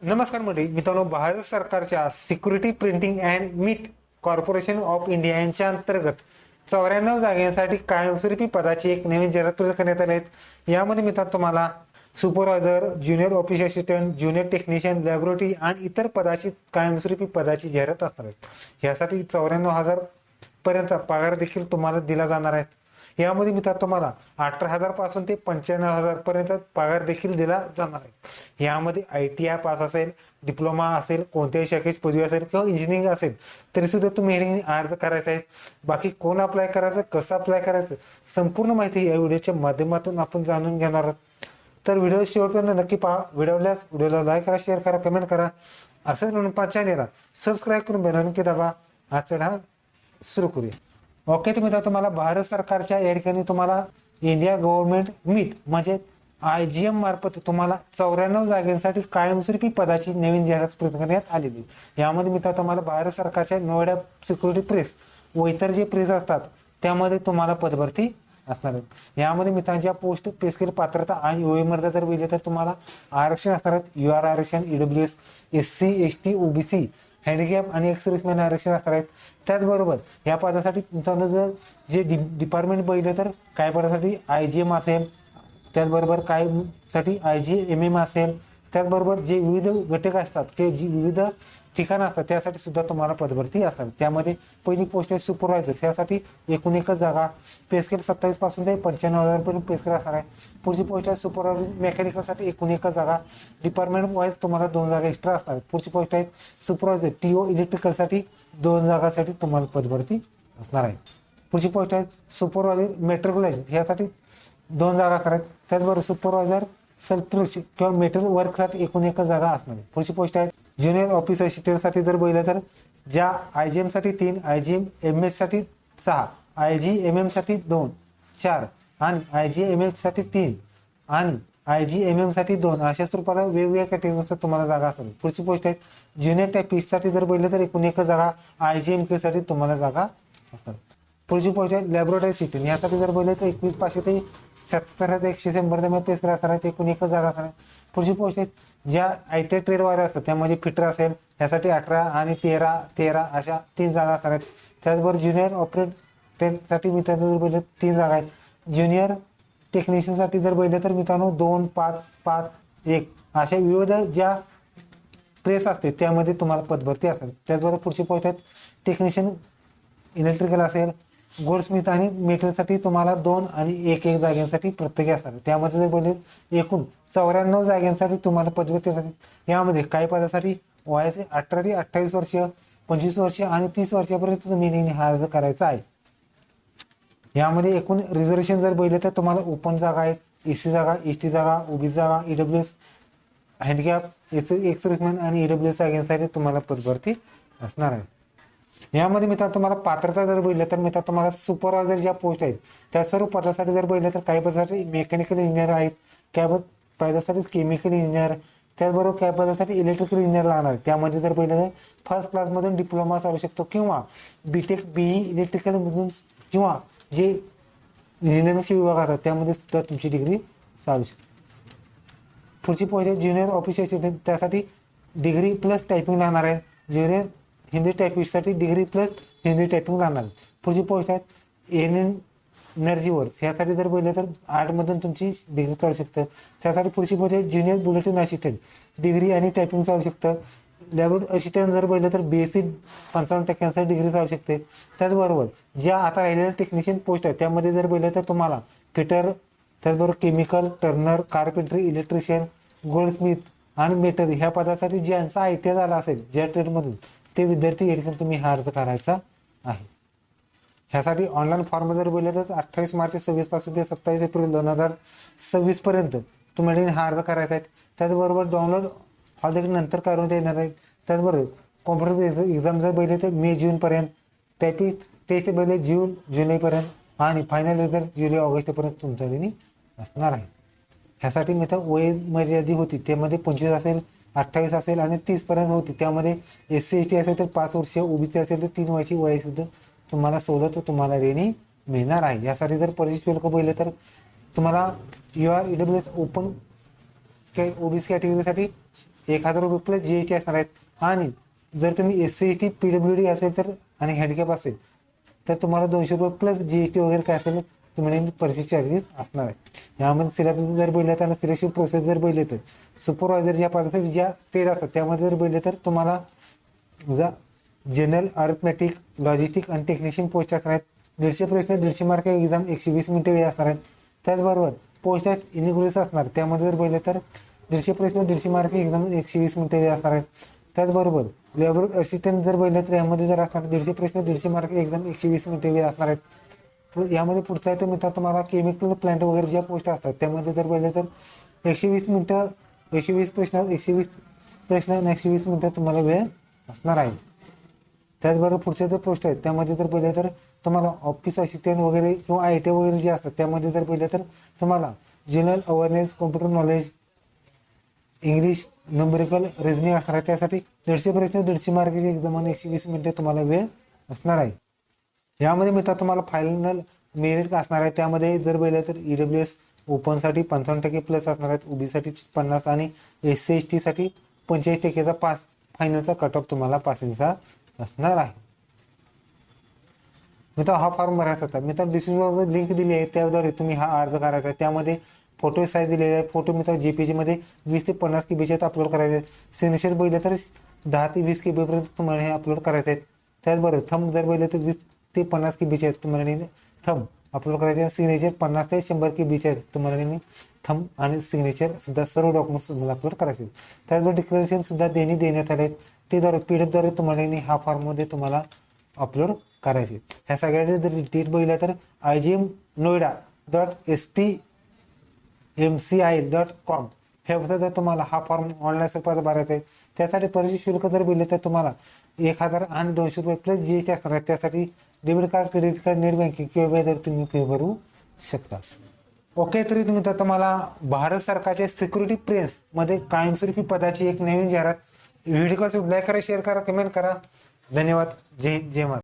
नमस्कार मंडळी, मित्रांनो, भारत सरकारच्या security printing and mint corporation of India यांच्या अंतर्गत 94 जागांसाठी कायमस्वरूपी पदाची एक नवीन जाहिरात प्रसिद्ध करण्यात आली आहे. यामध्ये मित्रांनो तुम्हाला supervisor, junior office assistant, junior technician, laboratory आणि इतर पदाची कायमस्वरूपी पदाची जाहिरात असणार आहे. यासाठी 94,000 पर्यंत पगार देखील तुम्हाला दिला जाणार आहे. यामध्ये मित्रांनो तुम्हाला 18,000 पासून ते 95,000 पर्यंत पगार देखील दिला जाणार आहे. यामध्ये ITI पास असेल, डिप्लोमा असेल, कोणत्याही शाखेची पदवी असेल किंवा इंजिनिअरिंग असेल तरी सुद्धा तुम्ही अर्ज करायचा आहे. बाकी कोण अप्लाय करायचं, कसं अप्लाय करायचं, संपूर्ण माहिती या व्हिडिओच्या माध्यमातून आपण जाणून घेणार आहोत. तर व्हिडिओ शेवटपर्यंत नक्की पहा. व्हिडिओला लाईक करा, शेअर करा, कमेंट करा. असंच म्हणून चॅनेलला सबस्क्राईब करून बेल आयकॉन दाबा. आजचा सुरू करूया. ओके, तर मित्रांनो तुम्हाला भारत सरकारच्या या ठिकाणी तुम्हाला इंडिया गव्हर्नमेंट मीट म्हणजे IGM मार्फत तुम्हाला 94 जागांसाठी कायमस्वरूपी पदाची नवीन जाहिरात प्रसिद्ध करण्यात आलेली. यामध्ये मित्रांनो तुम्हाला भारत सरकारच्या नोएडा सिक्युरिटी प्रेस व इतर जे प्रेस असतात त्यामध्ये तुम्हाला पदभरती असणार आहे. यामध्ये मित्रांच्या पोस्ट पे स्केल पात्रता आणि वयोमर्यादा जर बघितली तर तुम्हाला आरक्षण असणार आहेत. UR आरक्षण, EWS, SC, ST, OBC, handicap आणि एक सर्व्हिसमॅन आरक्षण असणार आहेत. त्याचबरोबर या पदासाठी मित्रांनो जर जे डिपार्टमेंट बघितले तर काही पदासाठी IGM असेल, त्याचबरोबर काही साठी IGMM असेल, त्याचबरोबर जे विविध घटक असतात ते जी विविध ठिकाणं असतात त्यासाठी सुद्धा तुम्हाला पदभरती असतात. त्यामध्ये पहिली पोस्ट आहे सुपरवायझर, त्यासाठी एकूण जागा, पे स्केल 27 पासून ते 95,000 पर्यंत पे स्केल असणार आहे. पुढची पोस्ट आहे सुपरवायझर मेकॅनिकलसाठी एकूण जागा, डिपार्टमेंट वाईज तुम्हाला 2 जागा एक्स्ट्रा असतात. पुढची पोस्ट आहे सुपरवायझर TO इलेक्ट्रिकलसाठी 2 जागासाठी तुम्हाला पदभरती असणार आहे. पुढची पोस्ट आहे सुपरवायझर मेट्रिक्युलेशन, यासाठी 2 जागा असणार आहेत. त्याचबरोबर सुपरवायझर सेल्फ किंवा मेटेरियल वर्कसाठी एकूण जागा असणार आहे. पुढची पोस्ट आहे ज्युनियर ऑफिस असिस्टंटसाठी जर बघितलं तर ज्या IGM साठी 3, IGMS साठी 6, IGMM साठी 2, 4 आणि IGMS साठी 3 आणि IGMM साठी 2 अशा स्वरूपाला वेगवेगळ्या कॅटेगरीनुसार तुम्हाला जागा असतात. पुढची पोस्ट आहे ज्युनियर टायपिस्ट साठी जर बघितलं तर एकूण जागा, IGMK साठी तुम्हाला जागा असतात. पुढची पोस्ट आहे लॅबोरेटरी असिस्टंट, यासाठी जर बघितलं तर 21,500 ते 77,100 पे स्केल असणार आहे. एकूण जागा असणार आहे. पुढची पोस्ट आहे ज्या ITI ट्रेडवाले असतात त्यामध्ये फिटर असेल, यासाठी 18 आणि 13 अशा 3 जागा असणार आहेत. त्याचबरोबर ज्युनियर ऑपरेटरसाठी मित्रांनो जर बघितलं 3 जागा आहेत. ज्युनियर टेक्निशियनसाठी जर बघितलं तर मित्रांनो 2, 5, 5, 1 अशा विविध ज्या प्रेस असते त्यामध्ये तुम्हाला पदभरती असतात. त्याचबरोबर पुढची पोस्ट आहेत टेक्निशियन इलेक्ट्रिकल असेल, गोल्डस्मिथ आणि मेटलसाठी तुम्हाला 2 आणि 1 जागांसाठी प्रत्येकी असतात. त्यामध्ये जर बोलले एकूण 94 जागांसाठी तुम्हाला पदवी असते. यामध्ये काही पदासाठी वयाचे 18 ते 28 वर्ष, 25 वर्ष आणि 30 वर्षापर्यंत तुम्ही हा अर्ज करायचा आहे. यामध्ये एकूण रिझर्वेशन जर बघितले तर तुम्हाला ओपन जागा आहेत, SC जागा, ST जागा, OBC जागा, EWS, हँडिकॅप, एक सर्व्हिसमॅन आणि EWS जागांसाठी तुम्हाला पदभरती असणार आहे. यामध्ये मित्रांनो तुम्हाला पात्रता जर बघितलं तर मित्रांनो तुम्हाला सुपरवायझर ज्या पोस्ट आहेत त्या सर्व पदासाठी जर बघितलं तर काही पदासाठी मेकॅनिकल इंजिनियर आहेत, काही पदासाठी केमिकल इंजिनियर, त्याचबरोबर काही पदासाठी इलेक्ट्रिकल इंजिनियर लागणार. त्यामध्ये जर बघितलं तर फर्स्ट क्लासमधून डिप्लोमा चालू शकतो किंवा BTech BE इलेक्ट्रिकलमधून किंवा जे इंजिनिअरिंगचे विभाग असतात त्यामध्ये सुद्धा तुमची डिग्री चालू शकते. पुढची पोस्ट आहे ज्युनियर ऑफिस असिस्टंट, त्यासाठी डिग्री प्लस टायपिंग लागणार आहे. ज्युनियर हिंदी टायपिस्टसाठी डिग्री प्लस हिंदी टायपिंग लागणार आहे. पुढची पोस्ट आहे एनर्जी वर्क्स, यासाठी जर बघितलं तर 8 मधून तुमची डिग्री चालू शकतं. त्यासाठी पुढची पोस्ट आहे ज्युनियर बुलेटिन असिस्टंट, डिग्री आणि टायपिंग चालू शकतं. लॅबोरेटरी असिस्टंट जर बघितलं तर BSc 55% डिग्री चालू शकते. त्याचबरोबर ज्या आता राहिलेल्या टेक्निशियन पोस्ट आहेत त्यामध्ये जर बघितलं तर तुम्हाला फिटर, त्याचबरोबर केमिकल, टर्नर, कार्पेंटरी, इलेक्ट्रिशियन, गोल्डस्मिथ आणि मेटर ह्या पदासाठी ज्यांचा ITI झाला असेल ज्या ट्रेडमधून ते विद्यार्थी या ठिकाणी तुम्ही हा अर्ज करायचा आहे. ह्यासाठी ऑनलाईन फॉर्म जर बोलले तर 28 मार्च 26 पासून ते 27 एप्रिल 2026 पर्यंत तुम्ही हा अर्ज करायचा आहे. त्याचबरोबर डाउनलोड हॉल देखील नंतर करण्यात येणार आहे. त्याचबरोबर कॉम्प्युटर एक्झाम जर बघितले तर मे जून पर्यंत, टायपिंग टेस्ट बघितले जून जुलैपर्यंत आणि फायनल रिझल्ट जुलै ऑगस्टपर्यंत तुमच्याकडे असणार आहे. ह्यासाठी मित्र वय मर्यादा होती त्यामध्ये 25 असेल, 28 असेल आणि 30 पर्यंत होती. त्यामध्ये SC ST असेल तर 5 वर्ष, OBC असेल तर 3 वर्षी वय सुद्धा तुम्हाला सवलत तुम्हाला देणी मिळणार आहे. यासाठी जर परीक्षा शुल्क बघितले तर तुम्हाला UR EWS open OBC कॅटेगरीसाठी ₹1000 plus GST असणार आहेत आणि जर तुम्ही SC/ST PWD असेल तर आणि हँडिकॅप असेल तर तुम्हाला ₹200 प्लस जीएसटी वगैरे काय असेल तुम्हाला परीक्षेचे चार्जेस असणार आहे। यामध्ये सिलेबस जर बघितलं तर सिलेक्शन प्रोसेस जर बघितले तर सुपरवायझर ज्या पदासाठी ज्या ट्रेड असतात त्यामध्ये जर बघितले तर तुम्हाला जनरल अरिथमॅटिक लॉजिस्टिक आणि टेक्निशियन पोस्ट असणार आहेत। 150 प्रश्न 150 मार्क एक्झाम 120 मिनिटे वेळ असणार आहेत। त्याचबरोबर पोस्ट इनिग्रुअस असणार त्यामध्ये जर बघितले तर 150 प्रश्न 150 मार्क एक्झाम 120 मिनिटे वेळ असणार आहेत। त्याचबरोबर लेबर असिस्टंट जर बघितले तर यामध्ये जर असणार 150 प्रश्न 150 मार्क एक्झाम 120 मिनिटे वेळ असणार आहेत। यामध्ये पुढचा आहे तो मित्र तुम्हाला केमिकल प्लांट वगैरे ज्या पोस्ट असतात त्यामध्ये जर बघितले तर 120 मिनिटं 120 प्रश्न 120 मिनिटं तुम्हाला वेळ असणार आहे। त्याचबरोबर पुढचे जर पोस्ट आहेत त्यामध्ये जर पहिले तर तुम्हाला ऑफिस असिस्टंट वगैरे किंवा IT वगैरे जे असतात त्यामध्ये जर पहिले तर तुम्हाला general awareness computer knowledge English numerical reasoning असणार आहे। त्यासाठी 150 प्रश्न 150 मार्काची एक्झाम आणि 120 मिनिटे तुम्हाला वेळ असणार आहे। यामध्ये मित्र तुम्हाला फायनल मेरिट असणार आहे त्यामध्ये जर बघितलं तर EWS ओपनसाठी 55% प्लस असणार आहेत, OBCसाठी 50 आणि SC/ST साठी 45% पास फायनलचा कट ऑफ तुम्हाला पासिंगचा असणार आहे। मित्र हा फॉर्म भरायचा होता मित्र डिस्क्रिप्शनवर लिंक दिली आहे त्याद्वारे तुम्ही हा अर्ज करायचा आहे। त्यामध्ये फोटो साईज दिलेले आहे। फोटो मित्र JPG मध्ये 20 ते 50 KB अपलोड करायचे। सिग्नेचर बघितलं तर 10 ते 20 KB पर्यंत तुम्हाला हे अपलोड करायचे आहेत। त्याचबरोबर थंब जर बघितलं तर 20 ते 50 KB आहेत तुम्हाला थंब अपलोड करायचे। सिग्नेचर 50 ते 100 KB आहेत तुम्हाला थंब आणि सिग्नेचर सुद्धा सर्व डॉक्युमेंट्स तुम्हाला अपलोड करायचे। त्याचबरोबर डिक्लेरेशन सुद्धा देण्यात आले ते द्वारे PDF द्वारे तुम्हाला हा फॉर्म मध्ये तुम्हाला अपलोड करायचे। ह्या सगळ्या जर डिटेल बघितल्या तर igmnoida.spmci.com ह्या जर तुम्हाला हा फॉर्म ऑनलाईन स्वरूपात भरायचा आहे। त्यासाठी परीक्षा शुल्क जर बघितले तर तुम्हाला 1000 आणि ₹200 प्लस जीएसटी असणार आहे। त्यासाठी debit card credit card net banking किंवा जर तुम्ही फी भरू शकता। ओके तरी तुम्ही तर तुम्हाला भारत सरकारच्या सिक्युरिटी प्रेस मध्ये कायमस्वरूपी पदाची एक नवीन जाहिरात व्हिडिओ लाईक करा शेअर करा कमेंट करा। धन्यवाद। जय हिंद जय महाराष्ट्र।